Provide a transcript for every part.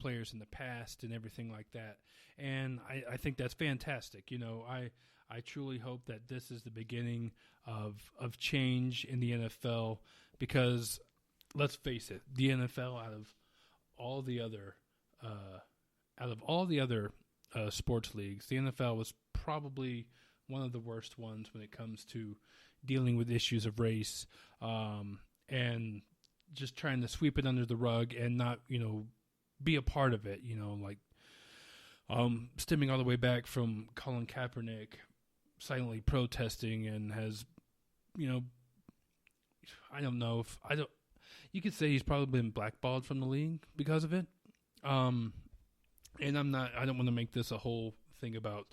players in the past and everything like that. And I think that's fantastic. I truly hope that this is the beginning of change in the NFL, because let's face it, the NFL out of all the other sports leagues, the NFL was probably one of the worst ones when it comes to dealing with issues of race, and just trying to sweep it under the rug and not, be a part of it, like stemming all the way back from Colin Kaepernick silently protesting and has, I don't know if you could say he's probably been blackballed from the league because of it. And I don't want to make this a whole thing about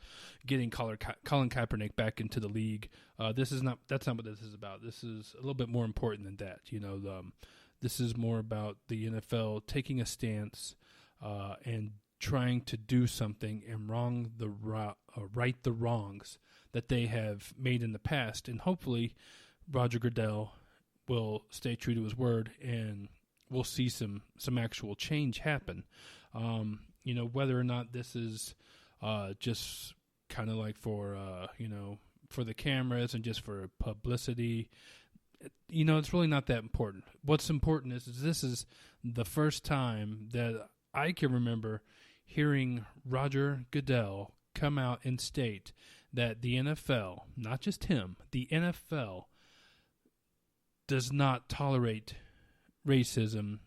getting Colin Kaepernick back into the league. That's not what this is about. This is a little bit more important than that. This is more about the NFL taking a stance and trying to do something and right the wrongs that they have made in the past. And hopefully Roger Goodell will stay true to his word, and we'll see some actual change happen. Whether or not this is just kind of like for the cameras and just for publicity, it's really not that important. What's important is this is the first time that I can remember hearing Roger Goodell come out and state that the NFL, not just him, the NFL does not tolerate racism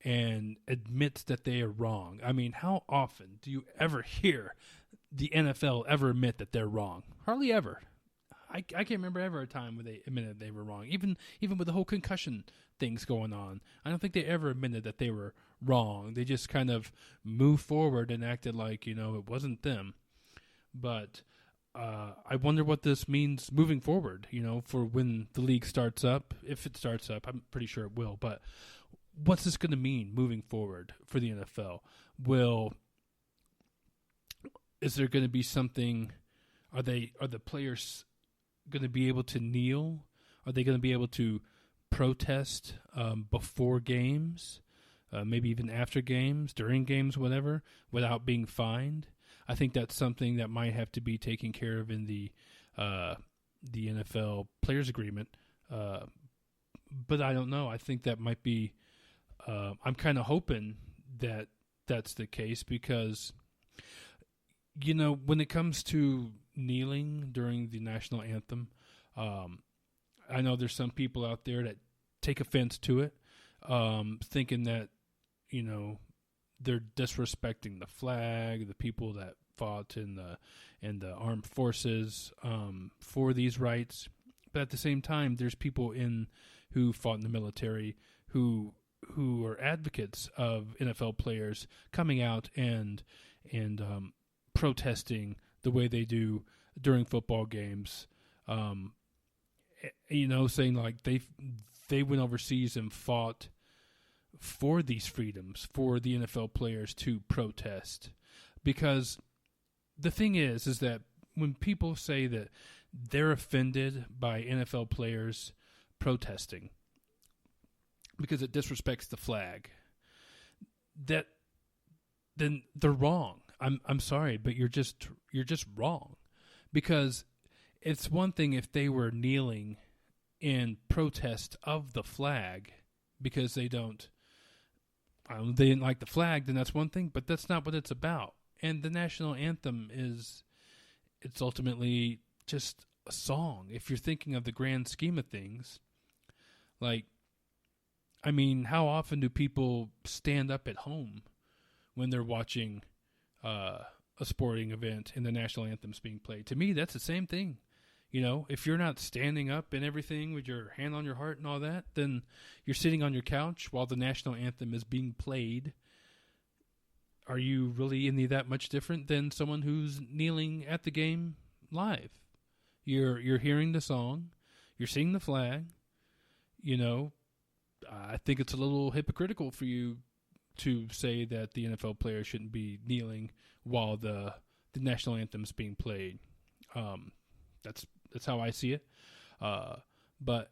and admits that they are wrong. I mean, how often do you ever hear the NFL ever admit that they're wrong? Hardly ever. I can't remember ever a time where they admitted they were wrong. Even with the whole concussion things going on, I don't think they ever admitted that they were wrong. They just kind of moved forward and acted like, it wasn't them. But I wonder what this means moving forward, for when the league starts up. If it starts up, I'm pretty sure it will. But what's this going to mean moving forward for the NFL? Is there going to be something? Are the players going to be able to kneel? Are they going to be able to protest before games, maybe even after games, during games, whatever, without being fined? I think that's something that might have to be taken care of in the NFL players agreement. But I don't know. I think that might be. I'm kind of hoping that that's the case because, when it comes to kneeling during the national anthem, I know there's some people out there that take offense to it, thinking that, they're disrespecting the flag, the people that fought in the armed forces for these rights. But at the same time, there's people who fought in the military who are advocates of NFL players coming out and protesting the way they do during football games. Saying like they went overseas and fought for these freedoms for the NFL players to protest. Because the thing is that when people say that they're offended by NFL players protesting because it disrespects the flag, then they're wrong. I'm sorry, but you're just wrong. Because it's one thing if they were kneeling in protest of the flag because they didn't like the flag, then that's one thing, but that's not what it's about. And the national anthem it's ultimately just a song. If you're thinking of the grand scheme of things, how often do people stand up at home when they're watching a sporting event and the national anthem's being played? To me, that's the same thing. If you're not standing up and everything with your hand on your heart and all that, then you're sitting on your couch while the national anthem is being played. Are you really any that much different than someone who's kneeling at the game live? You're hearing the song, you're seeing the flag. I think it's a little hypocritical for you to say that the NFL players shouldn't be kneeling while the national anthem is being played. That's how I see it. But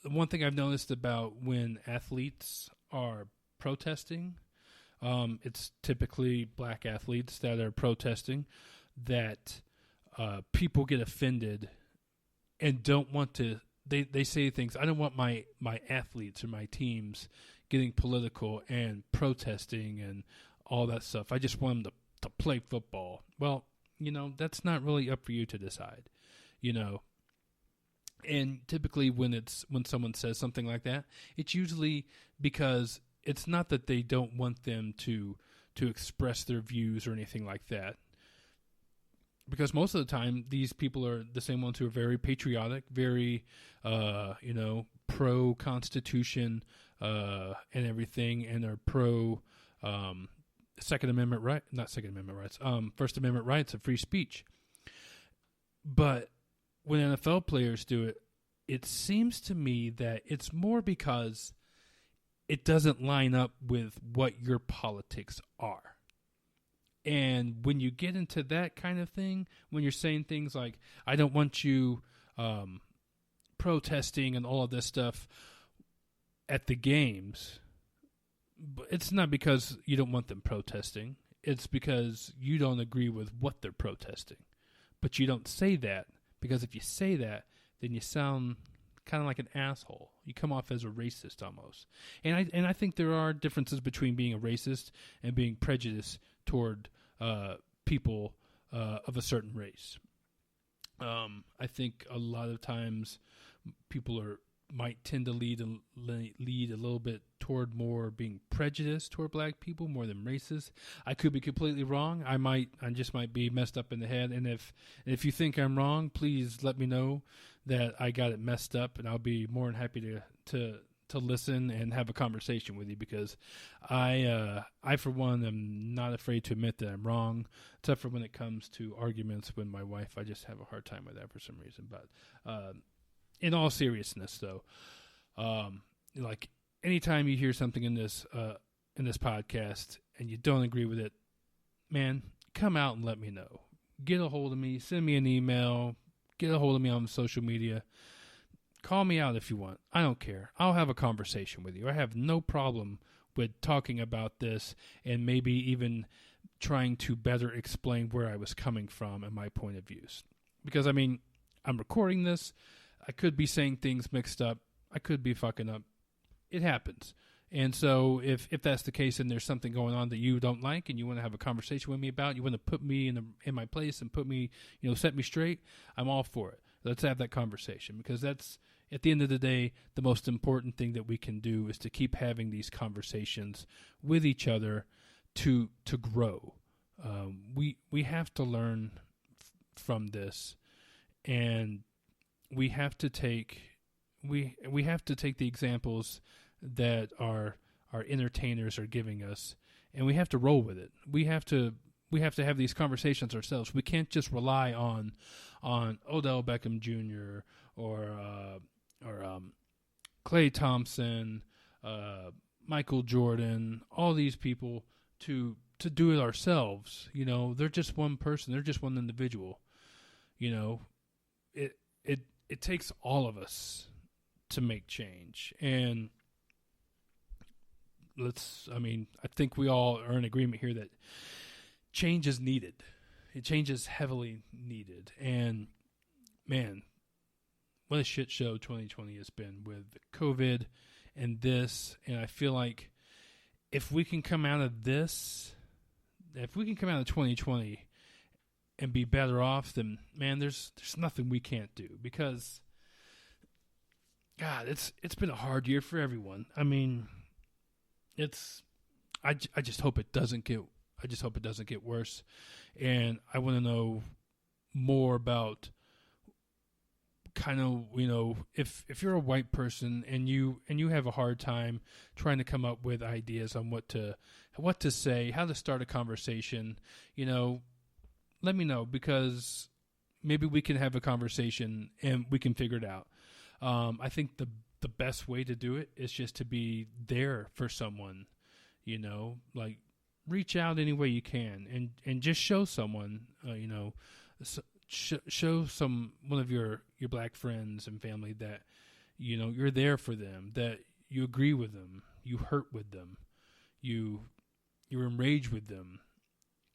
one thing I've noticed about when athletes are protesting, It's typically black athletes that are protesting that people get offended and don't want to. They say things. I don't want my athletes or my teams getting political and protesting and all that stuff. I just want them to play football. Well, that's not really up for you to decide, And typically when someone says something like that, it's usually because it's not that they don't want them to express their views or anything like that. Because most of the time, these people are the same ones who are very patriotic, very, pro-Constitution and everything, and are pro First Amendment rights of free speech. But when NFL players do it, it seems to me that it's more because it doesn't line up with what your politics are. And when you get into that kind of thing, when you're saying things like, I don't want you protesting and all of this stuff at the games, but it's not because you don't want them protesting. It's because you don't agree with what they're protesting. But you don't say that, because if you say that, then you sound kind of like an asshole. You come off as a racist almost. And I think there are differences between being a racist and being prejudiced toward people of a certain race. I think a lot of times people might tend to lead a little bit toward more being prejudiced toward black people more than racist. I could be completely wrong. I just might be messed up in the head. And if you think I'm wrong, please let me know that I got it messed up, and I'll be more than happy to listen and have a conversation with you, because I for one am not afraid to admit that I'm wrong, except for when it comes to arguments with my wife. I just have a hard time with that for some reason. But in all seriousness, though, like anytime you hear something in this podcast and you don't agree with it, man, come out and let me know. Get a hold of me. Send me an email. Get a hold of me on social media. Call me out if you want. I don't care. I'll have a conversation with you. I have no problem with talking about this and maybe even trying to better explain where I was coming from and my point of views. Because, I mean, I'm recording this. I could be saying things mixed up. I could be fucking up. It happens. And so if that's the case and there's something going on that you don't like and you want to have a conversation with me about, you want to put me in my place and put me, set me straight, I'm all for it. Let's have that conversation, because that's, at the end of the day, the most important thing that we can do is to keep having these conversations with each other to grow. We have to learn from this, and we have to take the examples that our entertainers are giving us, and we have to roll with it. We have to have these conversations ourselves. We can't just rely on Odell Beckham Jr. or Klay Thompson, Michael Jordan, all these people to do it ourselves. They're just one person. They're just one individual. It takes all of us to make change. And I think we all are in agreement here that change is needed. Change is heavily needed. And man, what a shit show 2020 has been with COVID and this. And I feel like if we can come out of 2020 and be better off, then man, there's nothing we can't do, because God, it's been a hard year for everyone. I mean, I just hope it doesn't get worse. And I want to know more about kind of, if you're a white person and you have a hard time trying to come up with ideas on what to say, how to start a conversation, let me know, because maybe we can have a conversation and we can figure it out. I think the best way to do it is just to be there for someone, like reach out any way you can and just show someone, show one of your black friends and family that, you're there for them, that you agree with them, you hurt with them, you you're enraged with them,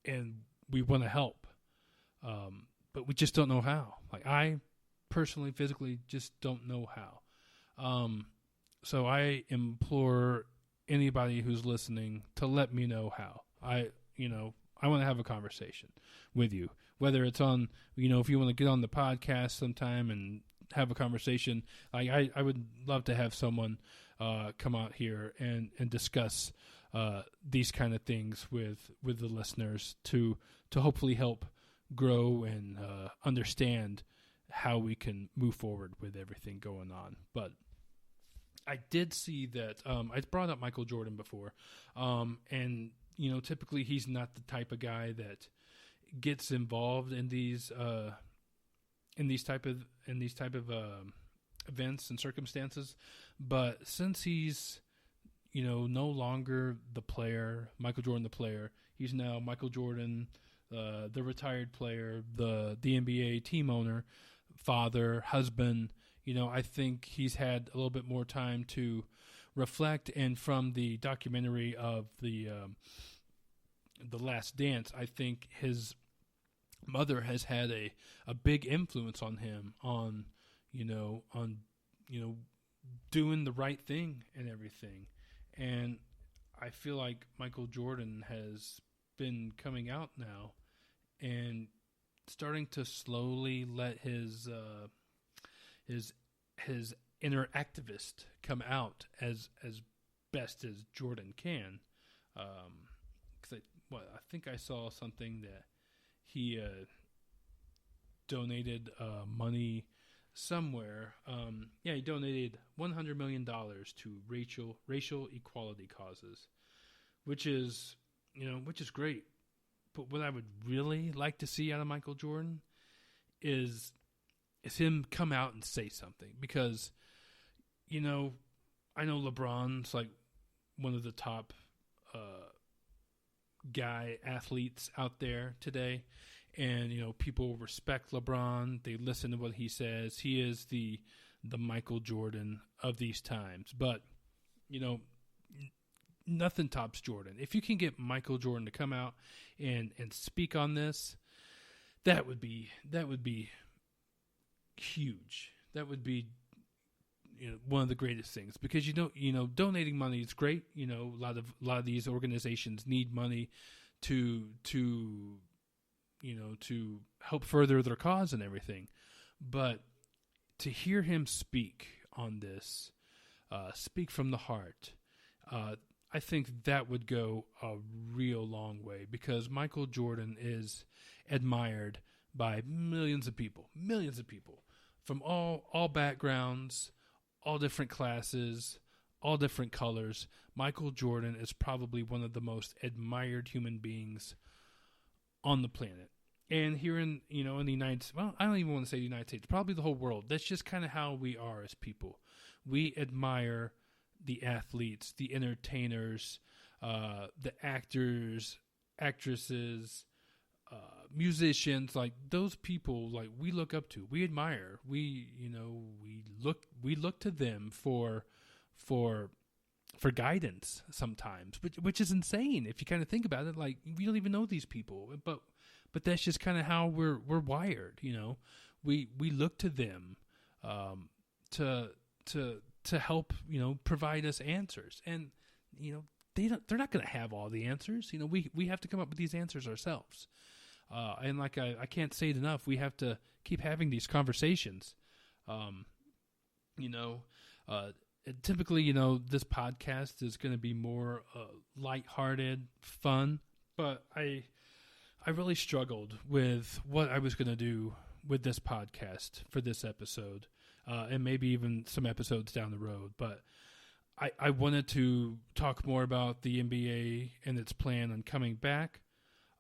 and we want to help, but we just don't know how. Like, I personally, physically, just don't know how. So I implore anybody who's listening to let me know how. I want to have a conversation with you, whether it's on, if you want to get on the podcast sometime and have a conversation. I would love to have someone come out here and discuss these kind of things with the listeners to hopefully help grow and understand how we can move forward with everything going on. But I did see that I brought up Michael Jordan before, and typically he's not the type of guy that gets involved in these type of events and circumstances. But since he's no longer the player, Michael Jordan the player, he's now Michael Jordan, the retired player, the NBA team owner, father, husband. I think he's had a little bit more time to reflect. And from the documentary of the Last Dance, I think his mother has had a big influence on him on doing the right thing and everything. And I feel like Michael Jordan has been coming out now and starting to slowly let his inner activist come out as best as Jordan can. Because I think I saw something that he donated money somewhere. He donated $100 million to racial equality causes, which is great. But what I would really like to see out of Michael Jordan is him come out and say something, because I know LeBron's like one of the top athletes out there today, and people respect LeBron. They listen to what he says. He is the Michael Jordan of these times. But nothing tops Jordan. If you can get Michael Jordan to come out and speak on this, that would be huge. That would be one of the greatest things, because donating money is great. A lot of these organizations need money to help further their cause and everything. But to hear him speak on this, speak from the heart, I think that would go a real long way, because Michael Jordan is admired by millions of people from all backgrounds, all different classes, all different colors. Michael Jordan is probably one of the most admired human beings on the planet. And here in the United States, well, I don't even want to say the United States, probably the whole world. That's just kind of how we are as people. We admire the athletes, the entertainers, the actors, actresses, musicians, like those people, like we look up to, we admire, we look to them for guidance sometimes, which is insane if you kind of think about it. Like, we don't even know these people, but that's just kind of how we're wired. We look to them to help provide us answers, and they're not going to have all the answers. We have to come up with these answers ourselves. And like I can't say it enough, we have to keep having these conversations. Typically, this podcast is going to be more lighthearted, fun, but I really struggled with what I was going to do with this podcast for this episode, and maybe even some episodes down the road. But I wanted to talk more about the NBA and its plan on coming back.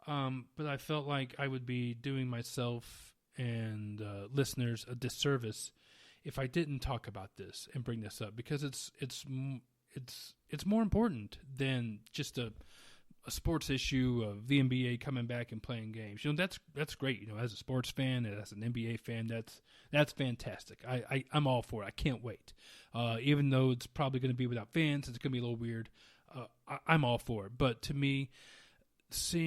But I felt like I would be doing myself and listeners a disservice if I didn't talk about this and bring this up, because it's more important than just a sports issue of the NBA coming back and playing games. That's great. As a sports fan and as an NBA fan, that's fantastic. I'm all for it. I can't wait. Even though it's probably going to be without fans, it's going to be a little weird. I'm all for it. But to me, seeing